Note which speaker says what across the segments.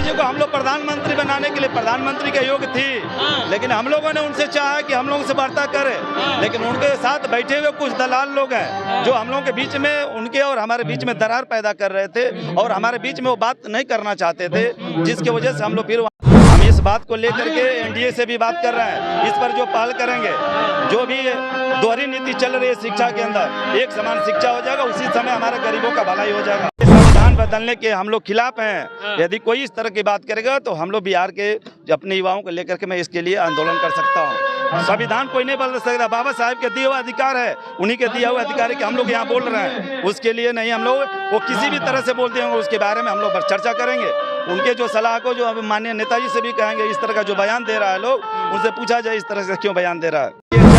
Speaker 1: जी को हम लोग प्रधानमंत्री बनाने के लिए प्रधानमंत्री के योग्य थी, लेकिन हम लोगों ने उनसे चाहा कि हम लोगों से वार्ता करे, लेकिन उनके साथ बैठे हुए कुछ दलाल लोग हैं जो हम लोगों के बीच में, उनके और हमारे बीच में दरार पैदा कर रहे थे और हमारे बीच में वो बात नहीं करना चाहते थे, जिसकी वजह से हम लोग फिर हम इस बात को लेकर के एनडीए से भी बात कर रहे हैं। इस पर जो पहल करेंगे, जो भी दोहरी नीति चल रही है शिक्षा के अंदर, एक समान शिक्षा हो जाएगा, उसी समय हमारे गरीबों का भलाई हो जाएगा। संविधान बदलने के हम लोग खिलाफ हैं। यदि कोई इस तरह की बात करेगा तो हम लोग बिहार के अपने युवाओं को लेकर के मैं इसके लिए आंदोलन कर सकता हूँ। संविधान कोई नहीं बदल सकता, बाबा साहब के दिए हुए अधिकार है, उन्हीं के दिया हुआ अधिकार है कि हम लोग यहाँ बोल रहे हैं, उसके लिए नहीं हम लोग वो किसी भी तरह से बोलते होंगे उसके बारे में हम लोग चर्चा करेंगे। उनके जो सलाह को जो माननीय नेताजी से भी कहेंगे, इस तरह का जो बयान दे रहा है लोग, उनसे पूछा जाए इस तरह से क्यों बयान दे रहा है।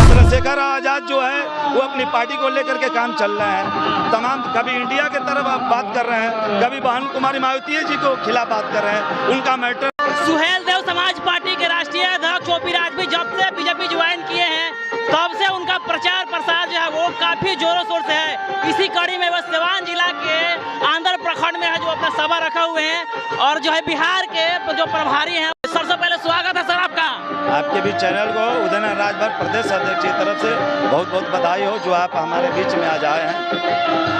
Speaker 1: चंद्रशेखर आजाद जो है वो अपनी पार्टी को लेकर के काम चल रहे हैं, तमाम कभी इंडिया के तरफ बात कर रहे हैं, कभी बहन कुमारी मायावती जी को खिलाफ बात कर रहे हैं, उनका मैटर।
Speaker 2: सुहेल देव समाज पार्टी के राष्ट्रीय अध्यक्ष ओपी राज भी जब से बीजेपी ज्वाइन किए हैं तब से उनका प्रचार प्रसार जो है वो काफी जोरों शोर से है। इसी कड़ी में वो सिवान जिला के आंध्र प्रखंड में है जो अपना सभा रखा हुए हैं और जो है बिहार के जो प्रभारी हैं। सबसे पहले स्वागत है सर आपका।
Speaker 1: आपके भी चैनल को उदयनारायण राजभर प्रदेश अध्यक्ष की तरफ से बहुत बहुत बधाई हो जो आप हमारे बीच में आज आए हैं।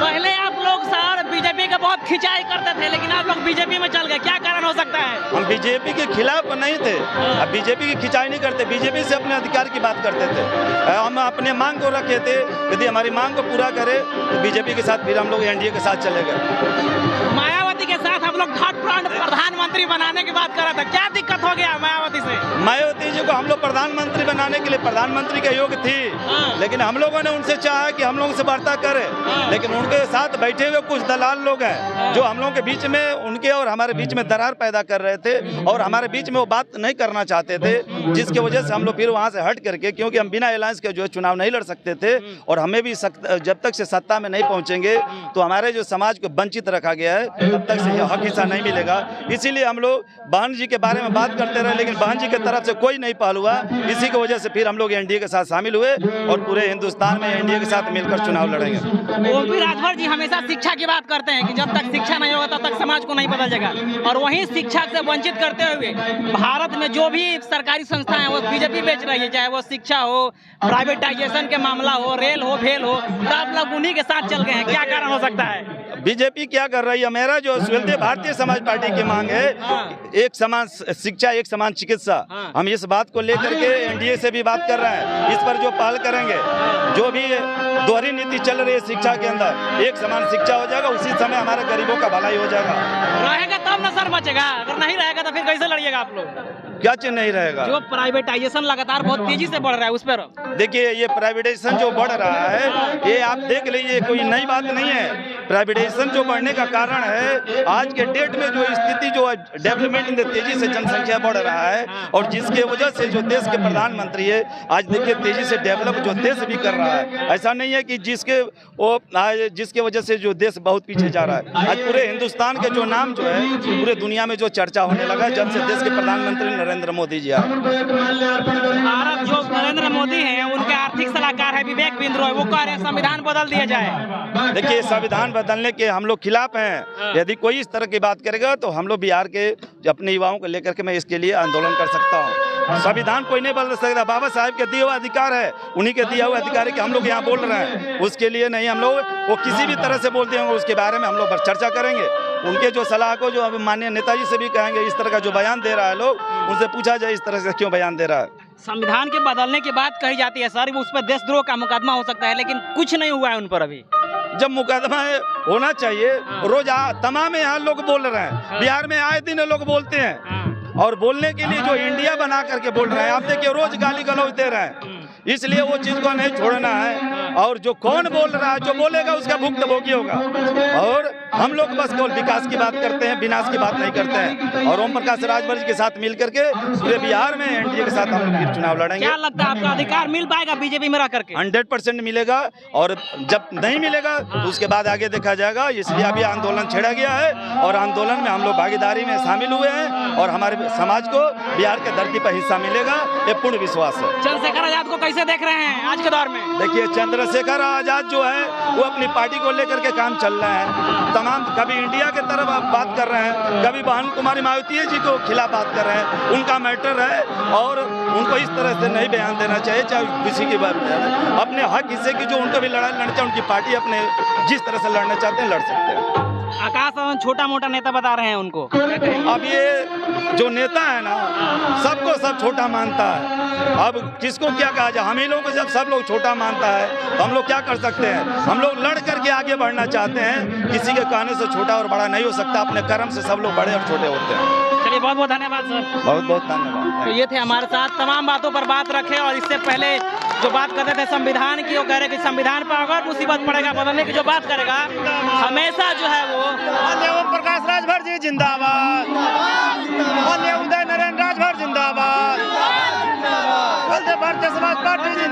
Speaker 2: पहले आप लोग सर बीजेपी का बहुत खिंचाई करते थे, लेकिन आप लोग बीजेपी में चल गए, क्या कारण हो सकता है?
Speaker 1: हम बीजेपी के खिलाफ नहीं थे, अब बीजेपी की खिंचाई नहीं करते, बीजेपी से अपने अधिकार की बात करते थे। हम अपने मांग को रखे थे, यदि हमारी मांग को पूरा करे तो बीजेपी के साथ फिर हम लोग एनडीए के साथ चले गए।
Speaker 2: मायावती के साथ हम लोग थर्ड प्रधानमंत्री बनाने की बात कर रहे थे, क्या दिक्कत हो गया मायावती से?
Speaker 1: मायावती जी को हम लोग प्रधानमंत्री बनाने के लिए प्रधानमंत्री के योग्य थी, लेकिन हम लोगों ने उनसे चाहा कि हम लोगों से वार्ता करे, लेकिन उनके साथ बैठे हुए कुछ दलाल लोग हैं जो हम लोगों के बीच में, उनके और हमारे बीच में दरार पैदा कर रहे थे और हमारे बीच में वो बात नहीं करना चाहते थे, जिसकी वजह से हम लोग फिर वहाँ से हट करके, क्योंकि हम बिना अलायंस के जो है चुनाव नहीं लड़ सकते थे और हमें भी जब तक से सत्ता में नहीं पहुँचेंगे तो हमारे जो समाज को वंचित रखा गया है तब तक से हक हिस्सा नहीं मिलेगा। इसीलिए हम लोग बहन जी के बारे में बात करते रहे, लेकिन बहन जी की तरफ से कोई नहीं पहल हुआ। इसी की वजह से फिर हम लोग एनडीए के साथ शामिल हुए और पूरे हिंदुस्तान में एनडीए के साथ मिलकर चुनाव लड़ेंगे।
Speaker 2: ओपी राजभर जी हमेशा शिक्षा की बात करते हैं कि जब तक शिक्षा नहीं होगा तब तक समाज को नहीं बदल जाएगा, और वहीं शिक्षा से वंचित करते हुए भारत में जो भी सरकारी संस्थाएं हैं वो बीजेपी बेच रही है, चाहे वो शिक्षा हो, प्राइवेटाइजेशन के मामला हो, रेल हो, फेल हो, तो आप लोग उन्हीं के साथ चल गए हैं, क्या कारण हो सकता है?
Speaker 1: बीजेपी क्या कर रही है? मेरा जो भारतीय समाज पार्टी की मांग है, एक समान शिक्षा, एक समान चिकित्सा। हम इस बात को लेकर के एनडीए से भी बात कर रहे हैं। इस पर जो पहल करेंगे, जो भी दोहरी नीति चल रही है शिक्षा के अंदर, एक समान शिक्षा हो जाएगा, उसी समय हमारे गरीबों का भलाई हो जाएगा।
Speaker 2: रहेगा तब ना सर बचेगा, अगर नहीं रहेगा तो फिर कैसे लड़िएगा आप लोग?
Speaker 1: क्या चीज नहीं रहेगा?
Speaker 2: जो प्राइवेटाइजेशन लगातार बहुत तेजी से बढ़ रहा है उस पर
Speaker 1: देखिए, ये प्राइवेटाइजेशन जो बढ़ रहा है, ये आप देख लीजिए, कोई नई बात नहीं है। प्राइवेटाइजेशन जो बढ़ने का कारण है, आज के डेट में जो स्थिति जो डेवलपमेंट में तेजी से जनसंख्या बढ़ रहा है और जिसके वजह से जो देश के प्रधानमंत्री है आज देखिए तेजी से डेवलप जो देश भी कर रहा है। ऐसा नहीं है कि जिसके वजह से जो देश बहुत पीछे जा रहा है। आज पूरे हिंदुस्तान के जो नाम जो है पूरे दुनिया में जो चर्चा होने लगा जब से देश के प्रधानमंत्री नरेंद्र मोदी जी आए।
Speaker 2: भारत जो नरेंद्र मोदी हैं उनके आर्थिक सलाहकार है विवेक बिंद्रो, वो कह रहे हैं संविधान बदल दिया जाए।
Speaker 1: देखिए, संविधान बदलने के हम लोग खिलाफ हैं। यदि कोई इस तरह की बात करेगा तो हम लोग बिहार के अपने युवाओं को लेकर के मैं इसके लिए आंदोलन कर सकता हूँ। संविधान कोई नहीं बदल सकता, बाबा साहब के दिए हुए अधिकार है, उन्हीं के दिया हुआ अधिकार है कि हम लोग यहाँ बोल रहे हैं, उसके लिए नहीं हम लोग वो किसी भी तरह से बोलते होंगे उसके बारे में हम लोग चर्चा करेंगे। उनके जो सलाह को जो माननीय नेताजी से भी कहेंगे, इस तरह का जो बयान दे रहा है लोग, उनसे पूछा जाए इस तरह से क्यों बयान दे रहा है।
Speaker 2: संविधान के बदलने की बात कही जाती है सर, उस पर देशद्रोह का मुकदमा हो सकता है, लेकिन कुछ नहीं हुआ है उन पर अभी।
Speaker 1: जब मुकदमा होना चाहिए, रोज तमाम यहाँ लोग बोल रहे हैं, बिहार में आए दिन लोग बोलते हैं और बोलने के लिए जो इंडिया बना करके बोल रहे हैं, आप देखिए रोज गाली गलौज दे रहे हैं, इसलिए वो चीज को नहीं छोड़ना है। और जो कौन बोल रहा है, जो बोलेगा उसका भुक्तभोगी होगा। और हम लोग बस केवल विकास की बात करते हैं, विनाश की बात नहीं करते हैं। और ओम प्रकाश राजभर जी के साथ मिल करके पूरे बिहार में एनडीए के साथ हम लोग फिर चुनाव लड़ेंगे।
Speaker 2: क्या लगता है आपका अधिकार मिल पाएगा बीजेपी में रह करके?
Speaker 1: 100% मिलेगा, और जब नहीं मिलेगा तो उसके बाद आगे देखा जाएगा। इसलिए अभी आंदोलन छेड़ा गया है और आंदोलन में हम लोग भागीदारी में शामिल हुए हैं और हमारे समाज को बिहार के धरती पर हिस्सा मिलेगा, ये पूर्ण विश्वास है।
Speaker 2: चंद्रशेखर आजाद को कैसे देख रहे हैं आज के दौर में?
Speaker 1: देखिए, चंद्रशेखर आजाद जो है वो अपनी पार्टी को लेकर के काम चल रहे हैं। तमाम कभी इंडिया के तरफ बात कर रहे हैं, कभी बहन कुमारी मायावती जी को खिलाफ बात कर रहे हैं। उनका मैटर है और उनको इस तरह से नहीं बयान देना चाहिए, चाहे किसी की बात है। अपने हक हिस्से की जो उनको भी लड़ाई लड़ना चाहिए, उनकी पार्टी अपने जिस तरह से लड़ना चाहते हैं लड़ सकते हैं।
Speaker 2: आकाश आनंद छोटा मोटा नेता बता रहे हैं उनको।
Speaker 1: अब ये जो नेता है ना, सबको सब छोटा मानता है। अब किसको क्या कहा जाए, हम ही लोगों को जब सब लोग छोटा मानता है तो हम लोग क्या कर सकते हैं? हम लोग लड़ करके आगे बढ़ना चाहते हैं। किसी के कहने से छोटा और बड़ा नहीं हो सकता, अपने कर्म से सब लोग बड़े और छोटे होते हैं।
Speaker 2: चलिए, बहुत बहुत धन्यवाद सर।
Speaker 1: बहुत बहुत धन्यवाद।
Speaker 2: तो ये थे हमारे साथ, तमाम बातों पर बात रखे और इससे पहले जो बात करते थे संविधान की, वो कह रहे कि संविधान पर अगर मुसीबत पड़ेगा बदलने की जो बात करेगा, हमेशा जो है वो
Speaker 3: ओम प्रकाश राजभर जी जिंदाबाद, उदय नरेंद्र राजभर जिंदाबाद, भारतीय समाज पार्टी